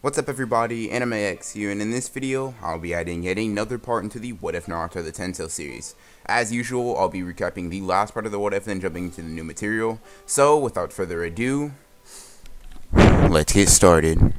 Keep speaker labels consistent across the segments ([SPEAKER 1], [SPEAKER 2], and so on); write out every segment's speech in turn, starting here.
[SPEAKER 1] What's up everybody, AnimeX here, and in this video, I'll be adding yet another part into the What If Naruto the Tensei series. As usual, I'll be recapping the last part of the What If, then jumping into the new material. So, without further ado, let's get started.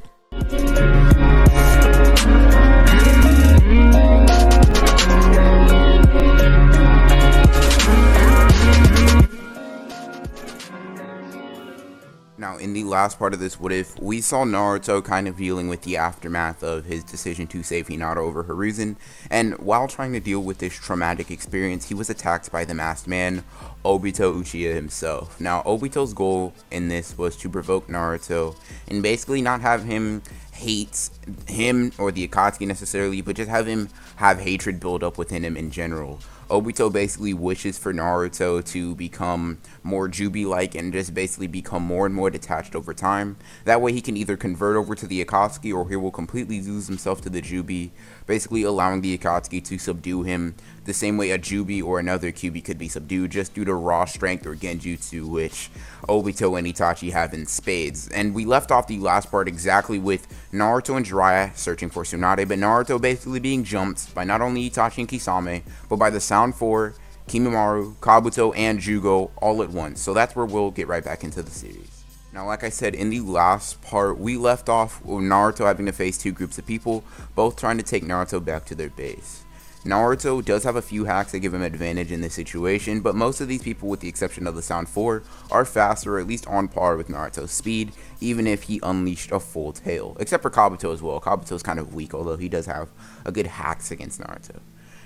[SPEAKER 1] Now, in the last part of this What If, we saw Naruto kind of dealing with the aftermath of his decision to save Hinata over Hiruzen, and while trying to deal with this traumatic experience, he was attacked by the masked man, Obito Uchiha himself. Now, Obito's goal in this was to provoke Naruto, and basically not have him hate him or the Akatsuki necessarily, but just have him have hatred build up within him in general. Obito basically wishes for Naruto to become more Jubi-like and just basically become more and more detached over time. That way he can either convert over to the Akatsuki or he will completely lose himself to the Jubi, basically allowing the Akatsuki to subdue him the same way a Jubi or another Kyuubi could be subdued just due to raw strength or genjutsu, which Obito and Itachi have in spades. And we left off the last part exactly with Naruto and Jiraiya searching for Tsunade, but Naruto basically being jumped by not only Itachi and Kisame, but by the Sound 4, Kimimaro, Kabuto, and Jugo all at once. So that's where we'll get right back into the series. Now, like I said, in the last part, we left off with Naruto having to face two groups of people, both trying to take Naruto back to their base. Naruto does have a few hacks that give him advantage in this situation, but most of these people, with the exception of the Sound 4, are faster or at least on par with Naruto's speed, even if he unleashed a full tail. Except for Kabuto as well. Kabuto's kind of weak, although he does have a good hacks against Naruto.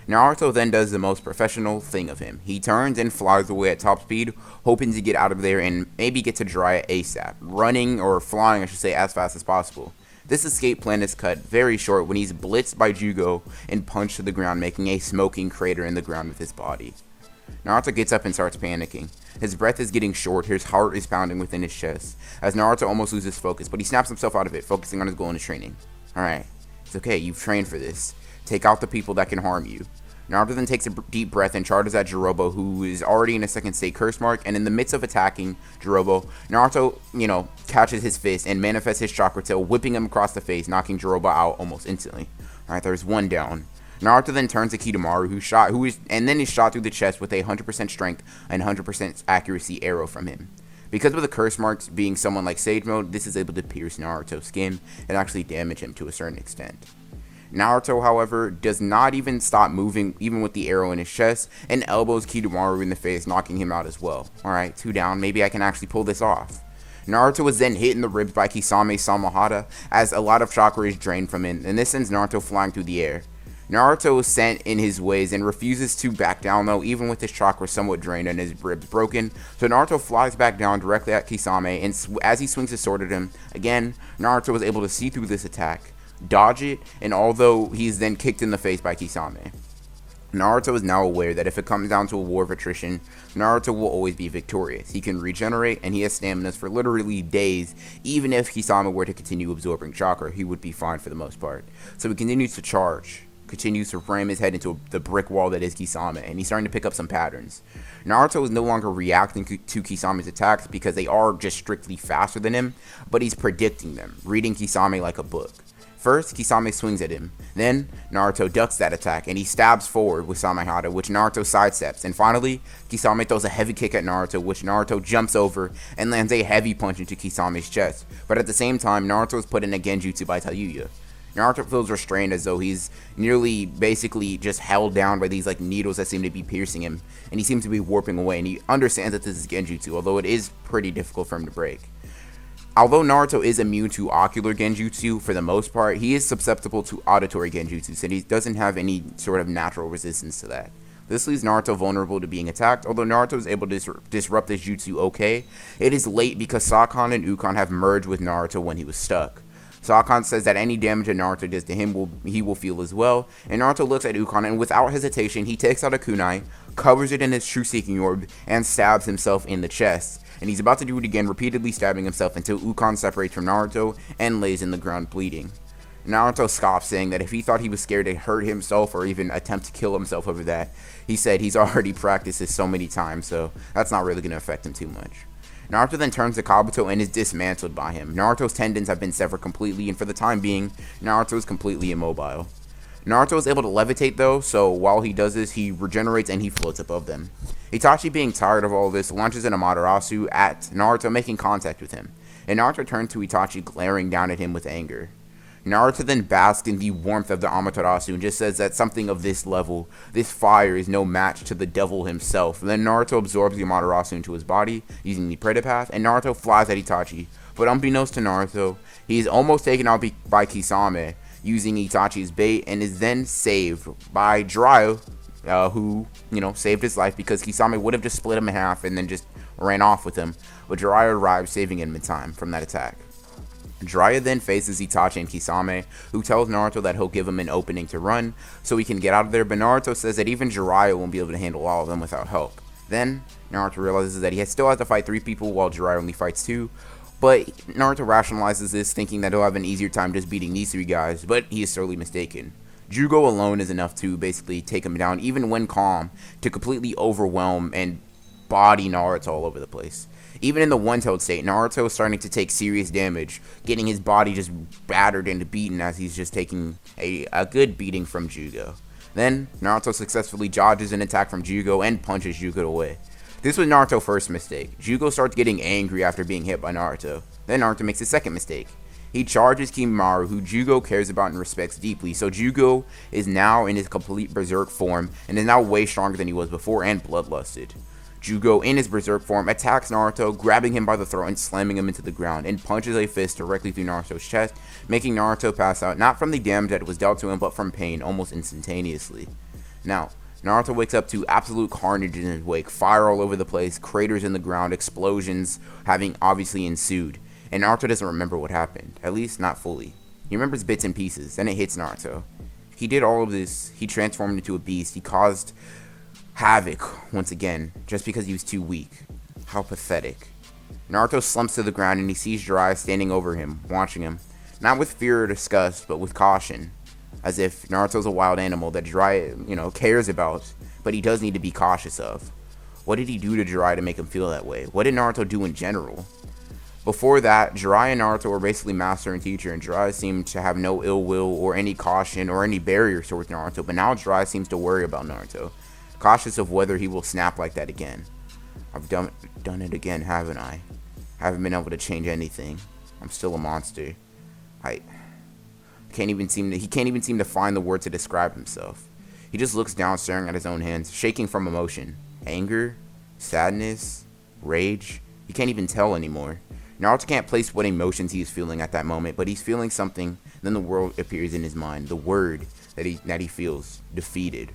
[SPEAKER 1] Naruto then does the most professional thing of him. He turns and flies away at top speed, hoping to get out of there and maybe get to Jiraiya ASAP, running or flying, I should say, as fast as possible. This escape plan is cut very short when he's blitzed by Jugo and punched to the ground, making a smoking crater in the ground with his body. Naruto gets up and starts panicking. His breath is getting short, his heart is pounding within his chest, as Naruto almost loses focus, but he snaps himself out of it, focusing on his goal in his training. Alright, it's okay, you've trained for this. Take out the people that can harm you. Naruto then takes a deep breath and charges at Jirobo, who is already in a second state curse mark, and in the midst of attacking Jirobo, Naruto, catches his fist and manifests his chakra tail, whipping him across the face, knocking Jirobo out almost instantly. Alright, there's one down. Naruto then turns to Kidomaru, and then is shot through the chest with a 100% strength and 100% accuracy arrow from him. Because of the curse marks being someone like Sage Mode, this is able to pierce Naruto's skin and actually damage him to a certain extent. Naruto, however, does not even stop moving, even with the arrow in his chest, and elbows Kidomaru in the face, knocking him out as well. Alright, 2 down, maybe I can actually pull this off. Naruto is then hit in the ribs by Kisame Samahata, as a lot of chakra is drained from him, and this sends Naruto flying through the air. Naruto is sent in his ways and refuses to back down though, even with his chakra somewhat drained and his ribs broken, so Naruto flies back down directly at Kisame, and as he swings his sword at him, again, Naruto was able to see through this attack, dodge it, and although he's then kicked in the face by Kisame. Naruto is now aware that if it comes down to a war of attrition, Naruto will always be victorious. He can regenerate, and he has stamina for literally days. Even if Kisame were to continue absorbing chakra, he would be fine for the most part. So he continues to charge, continues to ram his head into the brick wall that is Kisame, and he's starting to pick up some patterns. Naruto is no longer reacting to Kisame's attacks because they are just strictly faster than him, but he's predicting them, reading Kisame like a book. First, Kisame swings at him. Then, Naruto ducks that attack, and he stabs forward with Samehada, which Naruto sidesteps. And finally, Kisame throws a heavy kick at Naruto, which Naruto jumps over and lands a heavy punch into Kisame's chest. But at the same time, Naruto is put in a genjutsu by Tayuya. Naruto feels restrained as though he's nearly basically just held down by these needles that seem to be piercing him. And he seems to be warping away, and he understands that this is genjutsu, although it is pretty difficult for him to break. Although Naruto is immune to ocular genjutsu for the most part, he is susceptible to auditory genjutsu, so he doesn't have any sort of natural resistance to that. This leaves Naruto vulnerable to being attacked. Although Naruto is able to disrupt this jutsu okay, it is late because Sakon and Ukon have merged with Naruto when he was stuck. Sakon says that any damage that Naruto does to him he will feel as well, and Naruto looks at Ukon and without hesitation he takes out a kunai, covers it in his true seeking orb, and stabs himself in the chest. And he's about to do it again, repeatedly stabbing himself until Ukon separates from Naruto and lays in the ground bleeding. Naruto scoffs, saying that if he thought he was scared to hurt himself or even attempt to kill himself over that, he said he's already practiced this so many times, so that's not really going to affect him too much. Naruto then turns to Kabuto and is dismantled by him. Naruto's tendons have been severed completely, and for the time being, Naruto is completely immobile. Naruto is able to levitate though, so while he does this, he regenerates and he floats above them. Itachi, being tired of all this, launches an Amaterasu at Naruto, making contact with him, and Naruto turns to Itachi, glaring down at him with anger. Naruto then basks in the warmth of the Amaterasu and just says that something of this level, this fire, is no match to the devil himself. And then Naruto absorbs the Amaterasu into his body using the Predator Path, and Naruto flies at Itachi. But unbeknownst to Naruto, he is almost taken out by Kisame using Itachi's bait, and is then saved by Jiraiya, who, saved his life because Kisame would have just split him in half and then just ran off with him. But Jiraiya arrives, saving him in time from that attack. Jiraiya then faces Itachi and Kisame, who tells Naruto that he'll give him an opening to run so he can get out of there, but Naruto says that even Jiraiya won't be able to handle all of them without help. Then, Naruto realizes that he still has to fight 3 people while Jiraiya only fights 2, but Naruto rationalizes this, thinking that he'll have an easier time just beating these 3 guys, but he is sorely mistaken. Jugo alone is enough to basically take him down, even when calm, to completely overwhelm and body Naruto all over the place. Even in the one-tailed state, Naruto is starting to take serious damage, getting his body just battered and beaten as he's just taking a good beating from Jugo. Then, Naruto successfully dodges an attack from Jugo and punches Jugo away. This was Naruto's first mistake. Jugo starts getting angry after being hit by Naruto. Then Naruto makes his second mistake. He charges Kimimaro, who Jugo cares about and respects deeply, so Jugo is now in his complete berserk form and is now way stronger than he was before and bloodlusted. Jugo, in his berserk form, attacks Naruto, grabbing him by the throat and slamming him into the ground, and punches a fist directly through Naruto's chest, making Naruto pass out, not from the damage that was dealt to him, but from pain, almost instantaneously. Now, Naruto wakes up to absolute carnage in his wake, fire all over the place, craters in the ground, explosions having obviously ensued, and Naruto doesn't remember what happened, at least not fully. He remembers bits and pieces, then it hits Naruto. He did all of this, he transformed into a beast, he caused havoc once again, just because he was too weak. How pathetic. Naruto slumps to the ground and he sees Jiraiya standing over him, watching him, not with fear or disgust, but with caution, as if Naruto's a wild animal that Jiraiya, cares about, but he does need to be cautious of. What did he do to Jiraiya to make him feel that way? What did Naruto do in general? Before that, Jiraiya and Naruto were basically master and teacher, and Jiraiya seemed to have no ill will or any caution or any barriers towards Naruto, but now Jiraiya seems to worry about Naruto, cautious of whether he will snap like that again. I've done it again, haven't I? Haven't been able to change anything. I'm still a monster. He can't even seem to find the word to describe himself. He just looks down, staring at his own hands, shaking from emotion. Anger? Sadness? Rage? He can't even tell anymore. Naruto can't place what emotions he is feeling at that moment, but he's feeling something. Then the word appears in his mind, the word that he feels: defeated.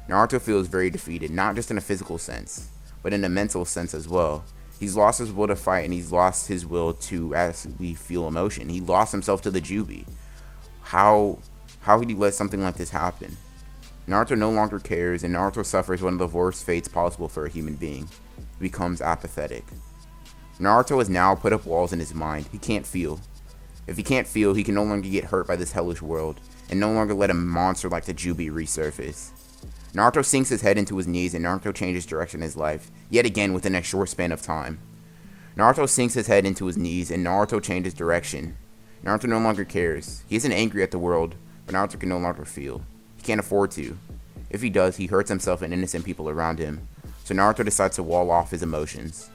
[SPEAKER 1] Naruto feels very defeated, not just in a physical sense, but in a mental sense as well. He's lost his will to fight, and he's lost his will to actually feel emotion. He lost himself to the Jubi. How could he let something like this happen? Naruto no longer cares, and Naruto suffers one of the worst fates possible for a human being. He becomes apathetic. Naruto has now put up walls in his mind. He can't feel. If he can't feel, he can no longer get hurt by this hellish world, and no longer let a monster like the Jubi resurface. Naruto sinks his head into his knees, and Naruto changes direction in his life, yet again within a short span of time. Naruto sinks his head into his knees, and Naruto changes direction. Naruto no longer cares. He isn't angry at the world, but Naruto can no longer feel. He can't afford to. If he does, he hurts himself and innocent people around him, so Naruto decides to wall off his emotions.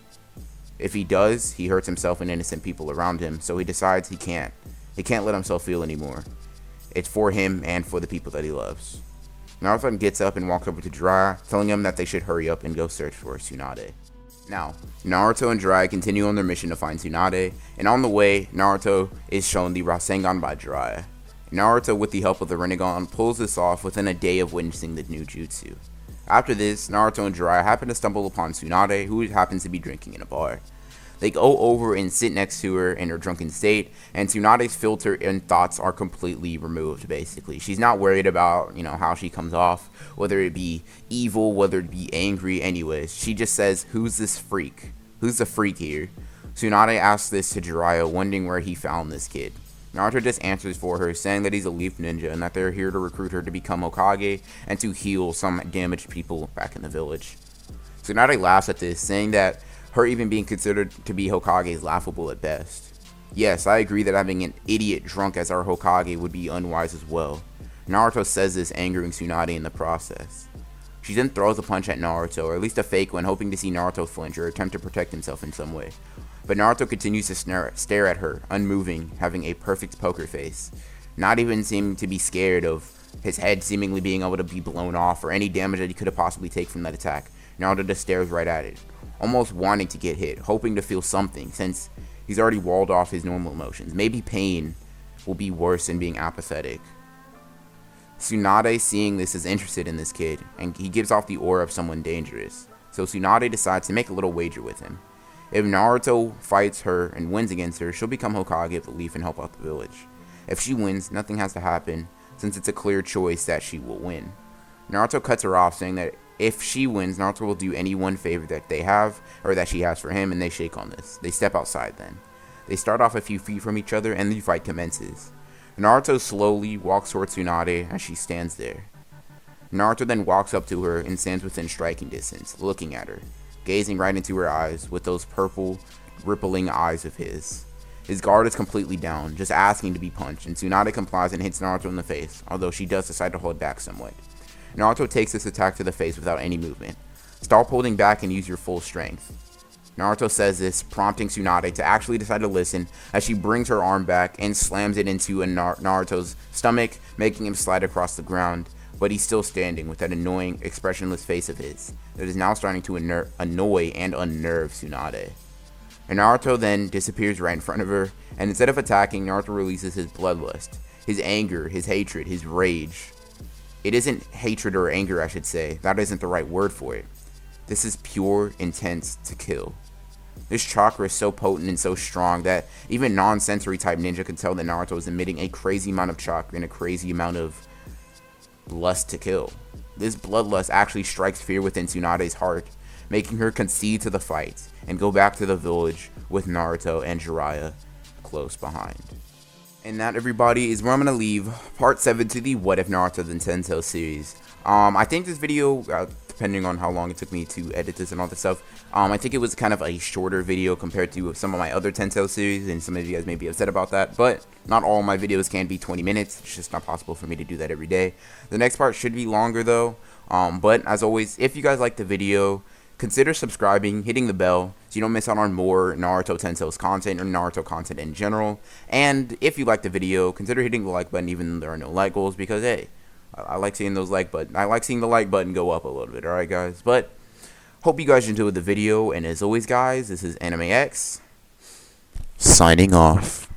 [SPEAKER 1] If he does, he hurts himself and innocent people around him, so he decides he can't. He can't let himself feel anymore. It's for him and for the people that he loves. Naruto gets up and walks over to Jiraiya, telling him that they should hurry up and go search for Tsunade. Now, Naruto and Jiraiya continue on their mission to find Tsunade, and on the way, Naruto is shown the Rasengan by Jiraiya. Naruto, with the help of the Rinnegan, pulls this off within a day of witnessing the new jutsu. After this, Naruto and Jiraiya happen to stumble upon Tsunade, who happens to be drinking in a bar. They go over and sit next to her in her drunken state, and Tsunade's filter and thoughts are completely removed, basically. She's not worried about, how she comes off, whether it be evil, whether it be angry, anyways. She just says, "Who's this freak? Who's the freak here?" Tsunade asks this to Jiraiya, wondering where he found this kid. Naruto just answers for her, saying that he's a leaf ninja and that they're here to recruit her to become Hokage and to heal some damaged people back in the village. Tsunade laughs at this, saying that Her even being considered to be Hokage is laughable at best. Yes, I agree that having an idiot drunk as our Hokage would be unwise as well. Naruto says this, angering Tsunade in the process. She then throws a punch at Naruto, or at least a fake one, hoping to see Naruto flinch or attempt to protect himself in some way. But Naruto continues to stare at her, unmoving, having a perfect poker face, not even seeming to be scared of his head seemingly being able to be blown off or any damage that he could have possibly taken from that attack. Naruto just stares right at it, almost wanting to get hit, hoping to feel something, since he's already walled off his normal emotions. Maybe pain will be worse than being apathetic. Tsunade, seeing this, is interested in this kid, and he gives off the aura of someone dangerous. So Tsunade decides to make a little wager with him. If Naruto fights her and wins against her, she'll become Hokage of the Leaf and help out the village. If she wins, nothing has to happen, since it's a clear choice that she will win. Naruto cuts her off, saying that if she wins, Naruto will do any one favor that they have, or that she has for him, and they shake on this. They step outside then. They start off a few feet from each other, and the fight commences. Naruto slowly walks towards Tsunade as she stands there. Naruto then walks up to her and stands within striking distance, looking at her, gazing right into her eyes with those purple, rippling eyes of his. His guard is completely down, just asking to be punched, and Tsunade complies and hits Naruto in the face, although she does decide to hold back somewhat. Naruto takes this attack to the face without any movement. Stop holding back and use your full strength. Naruto says this, prompting Tsunade to actually decide to listen as she brings her arm back and slams it into Naruto's stomach, making him slide across the ground, but he's still standing with that annoying, expressionless face of his that is now starting to annoy and unnerve Tsunade. And Naruto then disappears right in front of her, and instead of attacking, Naruto releases his bloodlust, his anger, his hatred, his rage. It isn't hatred or anger, I should say. That isn't the right word for it. This is pure intent to kill. This chakra is so potent and so strong that even non-sensory type ninja can tell that Naruto is emitting a crazy amount of chakra and a crazy amount of lust to kill. This bloodlust actually strikes fear within Tsunade's heart, making her concede to the fight and go back to the village with Naruto and Jiraiya close behind. And that, everybody, is where I'm going to leave part 7 to the What If Naruto Then Tensei series. I think this video, depending on how long it took me to edit this and all this stuff, I think it was kind of a shorter video compared to some of my other Tensei series, and some of you guys may be upset about that, but not all my videos can be 20 minutes. It's just not possible for me to do that every day. The next part should be longer, though, but as always, if you guys like the video, consider subscribing, hitting the bell, so you don't miss out on more Naruto Tensei's content or Naruto content in general. And if you like the video, consider hitting the like button even though there are no like goals, because hey, I like seeing those like button. I like seeing the like button go up a little bit. All right, guys. But hope you guys enjoyed the video, and as always, guys, this is Anime X signing off.